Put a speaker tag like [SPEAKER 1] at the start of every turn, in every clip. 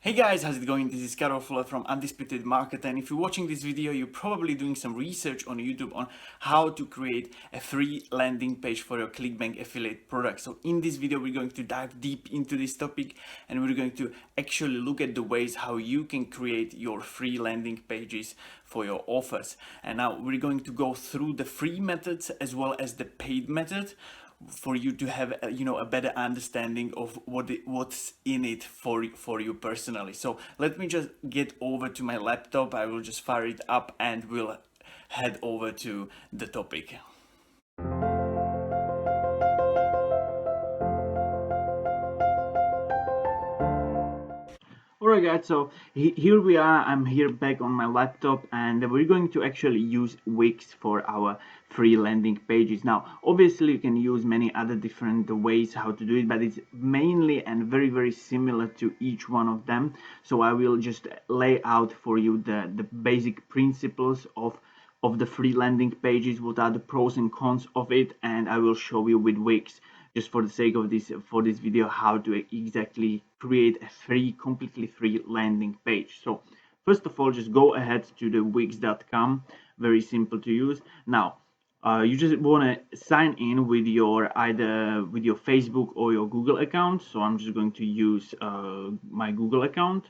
[SPEAKER 1] Hey guys, how's it going? This is Karol from Undisputed Market, and if you're watching this video, you're probably doing some research on YouTube on how to create a free landing page for your Clickbank affiliate product. So in this video, we're going to dive deep into this topic, and we're going to actually look at the ways how you can create your free landing pages for your offers. And now we're going to go through the free methods as well as the paid method, for you to have a better understanding of what's in it for you personally. So let me just get over to my laptop. I will just fire it up and we'll head over to the topic. Alright guys, so here we are. I'm here back on my laptop, and we're going to actually use Wix for our free landing pages. Now obviously you can use many other different ways how to do it, but it's mainly and very similar to each one of them. So I will just lay out for you the basic principles of the free landing pages, what are the pros and cons of it, and I will show you with Wix, just for the sake of this video, how to exactly create a completely free landing page. So first of all, just go ahead to the wix.com. Very simple to use. Now you just want to sign in with either with your Facebook or your Google account. So I'm just going to use my Google account.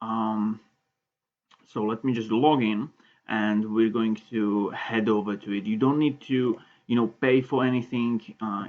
[SPEAKER 1] So let me just log in, and we're going to head over to it. You don't need to pay for anything.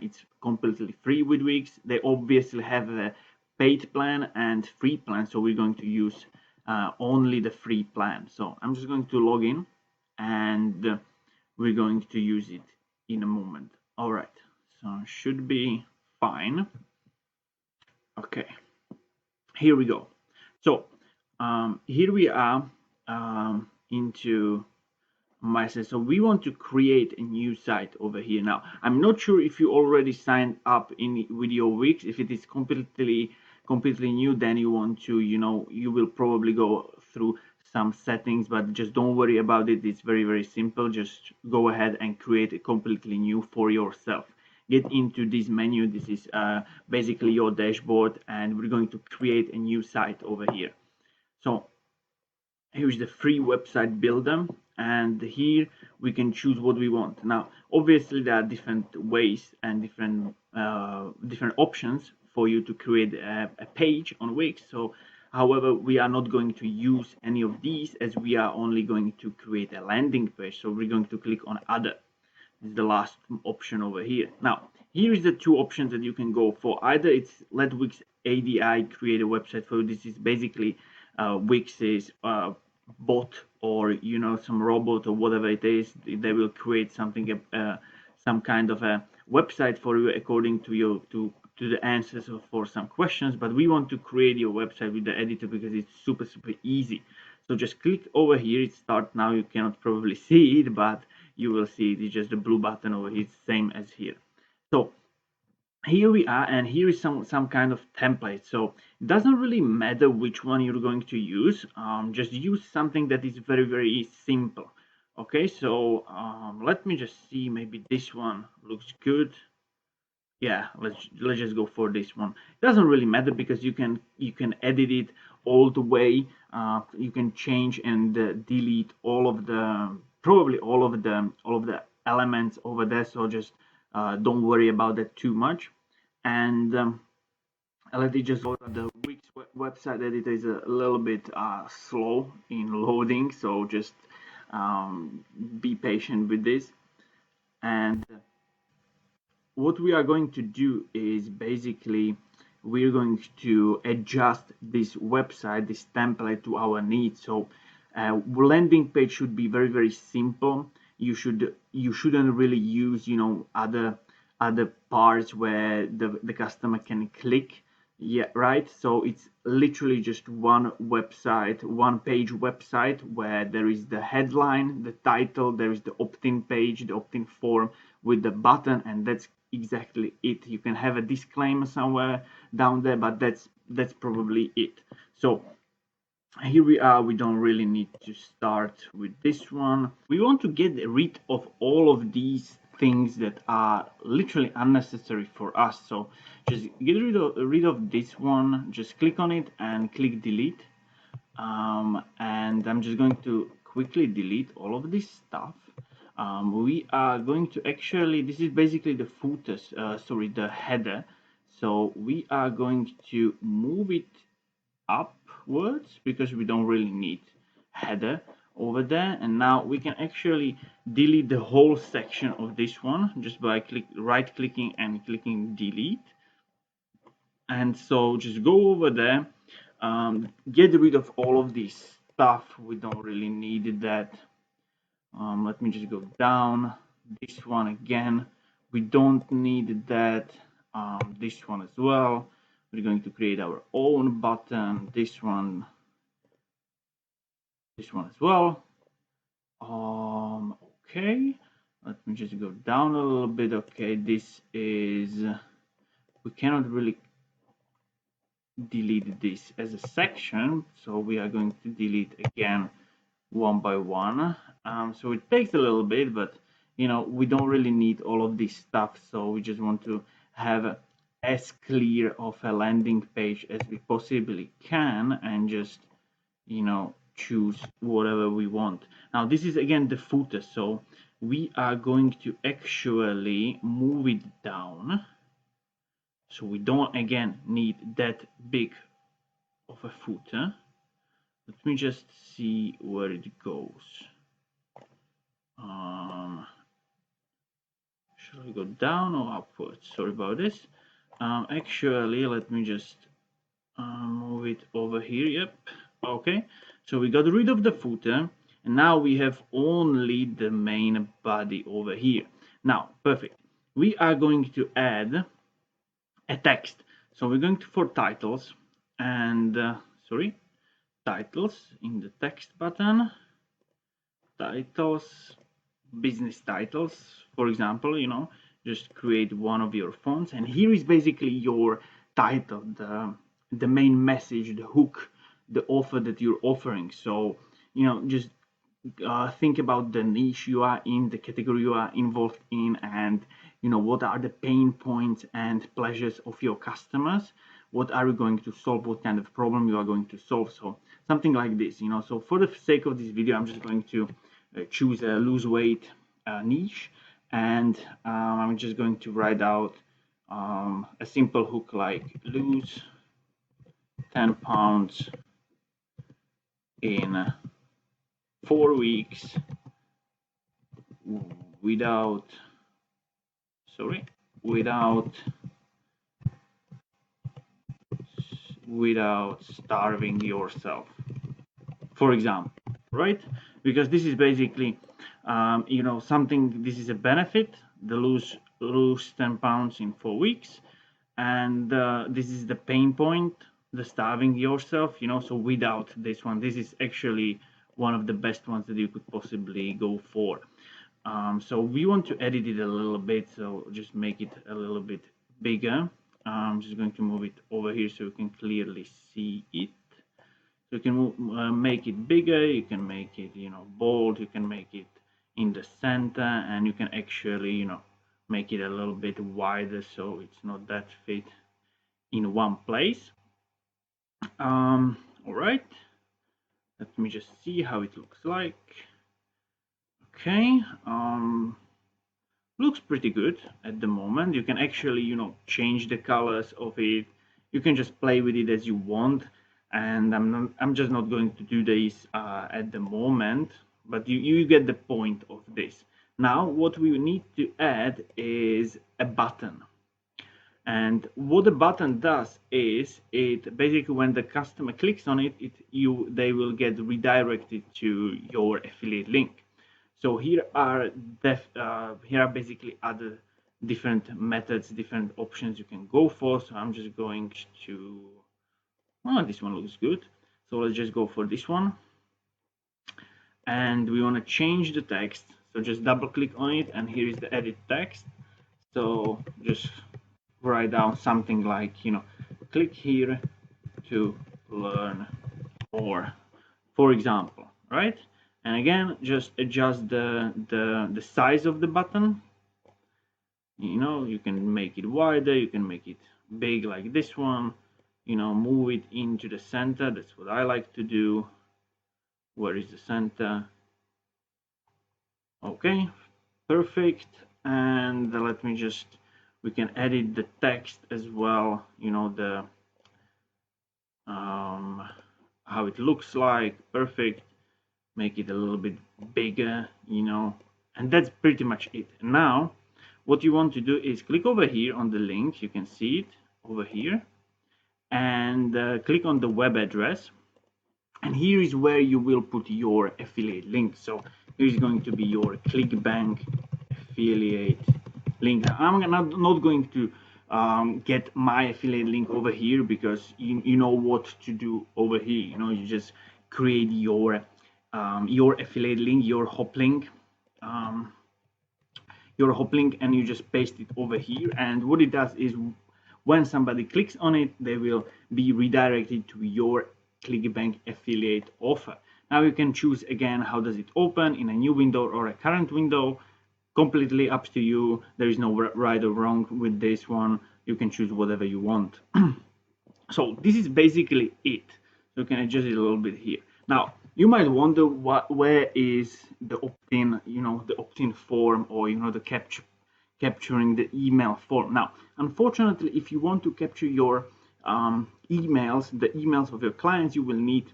[SPEAKER 1] It's completely free with Wix. They obviously have a paid plan and free plan, so we're going to use only the free plan. So I'm just going to log in, and we're going to use it in a moment. All right, so should be fine. Okay, here we go. So here we are into my site. So we want to create a new site over here. Now I'm not sure if you already signed up with your Wix. If it is completely new, then you want to, you will probably go through some settings, but just don't worry about it. It's very simple. Just go ahead and create a completely new for yourself. Get into this menu. This is basically your dashboard, and we're going to create a new site over here. So here's the free website builder, and here we can choose what we want. Now obviously there are different ways and different options for you to create a page on Wix. So however, we are not going to use any of these, as we are only going to create a landing page. So we're going to click on other. This is the last option over here. Now here is the two options that you can go for. Either it's let Wix ADI create a website for you. This is basically Wix's bot, or some robot or whatever it is. They will create something, some kind of a website for you according to your to the answers for some questions. But we want to create your website with the editor because it's super easy. So just click over here. It start now. You cannot probably see it, but you will see it. It's just the blue button over here. It's same as here. So here we are, and here is some kind of template. So it doesn't really matter which one you're going to use. Just use something that is very simple. Okay, so let me just see. Maybe this one looks good. Yeah, let's just go for this one. It doesn't really matter because you can edit it all the way. You can change and delete all of the probably all of the elements over there. So just don't worry about that too much. And let me just load up the Wix website editor. Is a little bit slow in loading, so just be patient with this. And what we are going to do is basically we're going to adjust this website, this template, to our needs. So landing page should be very simple. You shouldn't really use other parts where the customer can click. Yeah, right. So it's literally just one website, one page website, where there is the headline, the title, there is the opt-in page, the opt-in form with the button, and that's exactly it. You can have a disclaimer somewhere down there, but that's probably it. So here we are. We don't really need to start with this one. We want to get rid of all of these things that are literally unnecessary for us. So just get rid of this one, just click on it and click delete. And I'm just going to quickly delete all of this stuff. We are going to actually, this is basically the footer, sorry, the header. So we are going to move it upwards because we don't really need header over there. And now we can actually delete the whole section of this one just by right clicking and clicking delete. And so just go over there, get rid of all of this stuff. We don't really need that. Let me just go down. This one again, we don't need that. This one as well. We're going to create our own button. This one as well. Okay, let me just go down a little bit. Okay, this is, we cannot really delete this as a section, so we are going to delete again one by one. So it takes a little bit, but you know, we don't really need all of this stuff, so we just want to have as clear of a landing page as we possibly can and just, you know, choose whatever we want. Now this is again the footer, so we are going to actually move it down, so we don't again need that big of a footer. Let me just see where it goes. Should I go down or upwards? Sorry about this. Actually, let me just move it over here. Yep. Okay. So we got rid of the footer, and now we have only the main body over here. Now, perfect. We are going to add a text. So we're going to for titles and sorry, titles in the text button. Titles, business titles, for example, you know, just create one of your fonts, and here is basically your title, the main message, the hook, the offer that you're offering. So, you know, just think about the niche you are in, the category you are involved in, and you know, what are the pain points and pleasures of your customers, what are you going to solve, what kind of problem you are going to solve. So something like this, you know. So for the sake of this video, I'm just going to choose a lose weight niche, and I'm just going to write out a simple hook like lose 10 pounds in 4 weeks without starving yourself, for example, right? Because this is basically you know, something, this is a benefit, the lose 10 pounds in 4 weeks, and this is the pain point, the starving yourself, you know. So without this one, this is actually one of the best ones that you could possibly go for. So we want to edit it a little bit, so just make it a little bit bigger. I'm just going to move it over here so you can clearly see it. So you can make it bigger, you can make it, you know, bold, you can make it in the center, and you can actually, you know, make it a little bit wider so it's not that fit in one place. All right, let me just see how it looks like. Okay, looks pretty good at the moment. You can actually, you know, change the colors of it. You can just play with it as you want, and I'm just not going to do this at the moment, but you get the point of this. Now what we need to add is a button, and what the button does is, it basically, when the customer clicks on it, they will get redirected to your affiliate link. So here are basically other different methods, different options you can go for. So I'm just going to, oh, this one looks good. So let's just go for this one. And we want to change the text. So just double click on it, and here is the edit text. So just write down something like, you know, click here to learn more, for example, right? And again, just adjust the size of the button. You can make it wider, you can make it big like this one, move it into the center. That's what I like to do. Where is the center? Okay, perfect. And let me just, we can edit the text as well, the how it looks like. Perfect. Make it a little bit bigger, and that's pretty much it. Now what you want to do is click over here on the link, you can see it over here, and click on the web address, and here is where you will put your affiliate link. So here's going to be your Clickbank affiliate link. I'm not going to get my affiliate link over here, because you know what to do over here. You just create your affiliate link, your hop link, and you just paste it over here. And what it does is, when somebody clicks on it, they will be redirected to your Clickbank affiliate offer. Now you can choose again, how does it open, in a new window or a current window. Completely up to you. There is no right or wrong with this one. You can choose whatever you want. So this is basically it. So you can adjust it a little bit here. Now you might wonder where is the opt-in, the opt-in form, or the capturing the email form. Now, unfortunately, if you want to capture your emails, the emails of your clients, you will need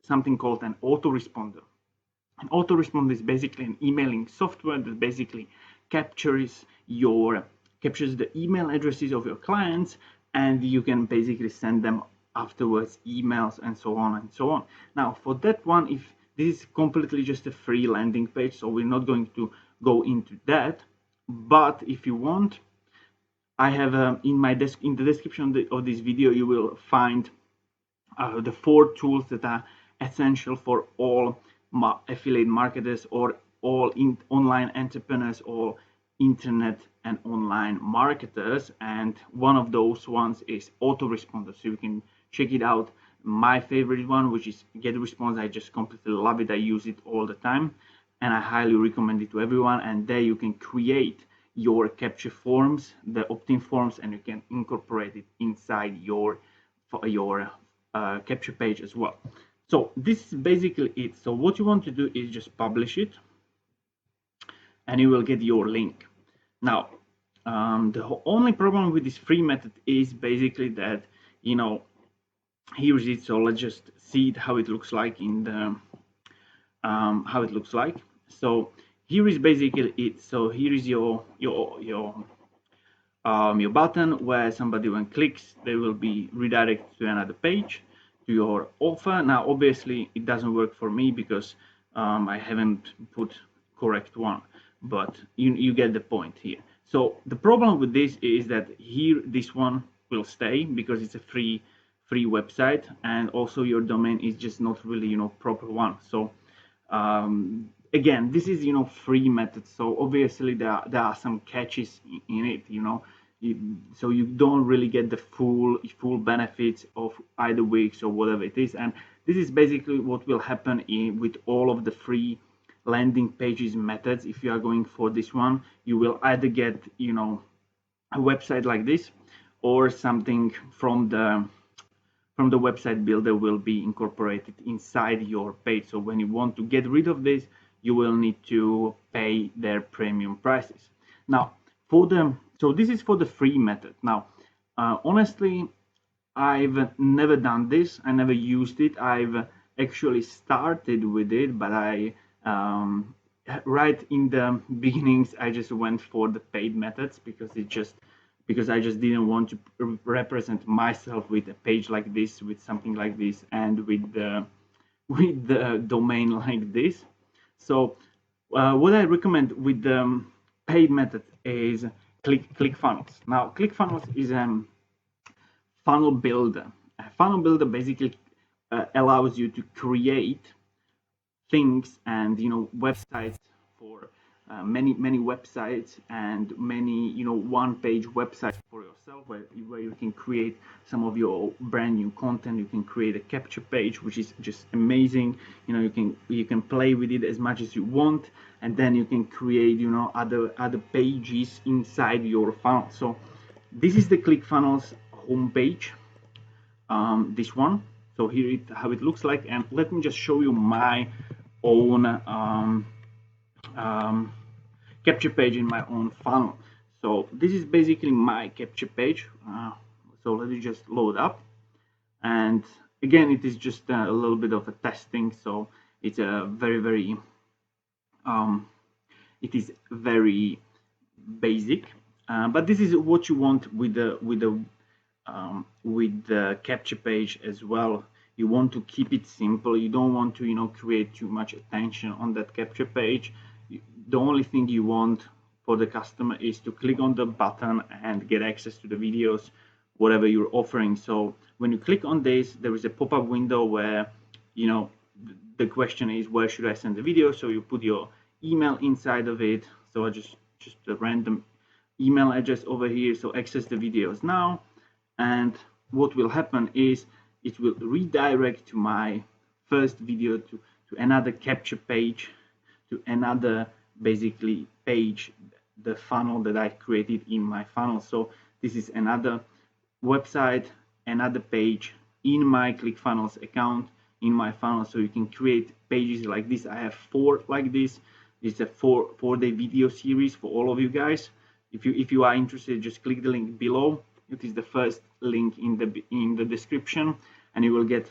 [SPEAKER 1] something called an autoresponder. An autoresponder is basically an emailing software that basically captures the email addresses of your clients, and you can basically send them afterwards emails and so on and so on. Now for that one, if this is completely just a free landing page, so we're not going to go into that, but if you want, I have in the description of this video, you will find the 4 tools that are essential for all affiliate marketers, or all online entrepreneurs, or internet and online marketers. And one of those ones is Autoresponder, so you can check it out. My favorite one, which is GetResponse, I just completely love it. I use it all the time, and I highly recommend it to everyone. And there you can create your capture forms, the opt-in forms, and you can incorporate it inside your capture page as well. So this is basically it. So what you want to do is just publish it, and you will get your link. Now the only problem with this free method is basically that, here's it. So let's just see how it looks like in the how it looks like. So here is basically it. So here is your button, where somebody, when clicks, they will be redirected to another page, to your offer. Now obviously it doesn't work for me, because I haven't put correct one, but you get the point here. So the problem with this is that here, this one will stay, because it's a free website, and also your domain is just not really proper one. So again, this is free method, so obviously there are some catches in it, so you don't really get the full benefits of either Wix or whatever it is. And this is basically what will happen with all of the free landing pages methods. If you are going for this one, you will either get a website like this, or something from the website builder will be incorporated inside your page. So when you want to get rid of this, you will need to pay their premium prices. Now so this is for the free method. Now honestly, I've never done this. I never used it. I've actually started with it, but I right in the beginnings, I just went for the paid methods, because I just didn't want to represent myself with a page like this, with something like this, and with the domain like this. So what I recommend with the paid method is ClickFunnels. Now ClickFunnels is a funnel builder. A funnel builder basically allows you to create things and websites for many websites and many one-page websites for yourself where you can create some of your brand new content. You can create a capture page, which is just amazing. You can play with it as much as you want, and then you can create other pages inside your funnel. So this is the ClickFunnels homepage, this one. So here it how it looks like, and let me just show you my own capture page in my own funnel. So this is basically my capture page. So let me just load up, and again it is just a little bit of a testing, so it's a very it is very basic, but this is what you want with the capture page as well. You want to keep it simple. You don't want to create too much attention on that capture page. The only thing you want for the customer is to click on the button and get access to the videos, whatever you're offering. So when you click on this, there is a pop-up window where the question is, where should I send the video? So you put your email inside of it. So I just a random email address over here. So access the videos now, and what will happen is it will redirect to my first video, to another capture page, to another basically page, the funnel that I created in my funnel. So this is another website, another page in my ClickFunnels account, in my funnel. So you can create pages like this. I have 4 like this. It's a 4-day video series for all of you guys. If you are interested, just click the link below. It is the first link in the description, and you will get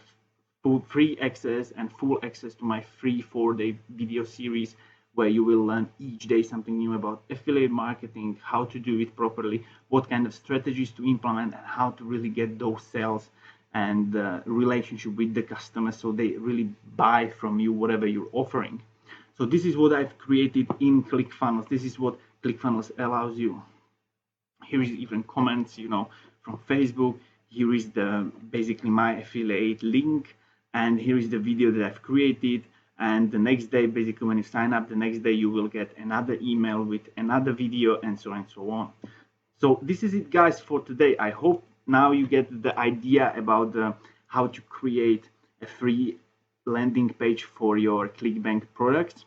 [SPEAKER 1] free access and full access to my free 4-day video series, where you will learn each day something new about affiliate marketing, how to do it properly, what kind of strategies to implement, and how to really get those sales and relationship with the customer, so they really buy from you whatever you're offering. So this is what I've created in ClickFunnels. This is what ClickFunnels allows you. Here is even comments, from Facebook. Here is basically my affiliate link, and here is the video that I've created. And the next day, basically when you sign up, the next day you will get another email with another video, and so on and so on. So this is it, guys, for today. I hope now you get the idea about how to create a free landing page for your Clickbank products,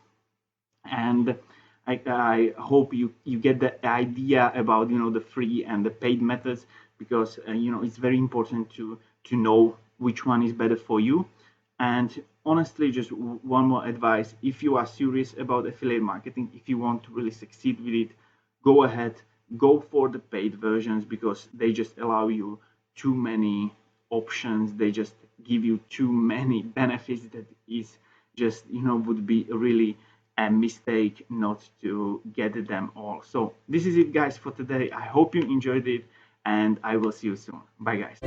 [SPEAKER 1] and I hope you get the idea about the free and the paid methods, because it's very important to know which one is better for you. And honestly, just one more advice: if you are serious about affiliate marketing, if you want to really succeed with it, go ahead, go for the paid versions, because they just allow you too many options. They just give you too many benefits that is just would be really a mistake not to get them all. So this is it, guys, for today. I hope you enjoyed it, and I will see you soon. Bye, guys.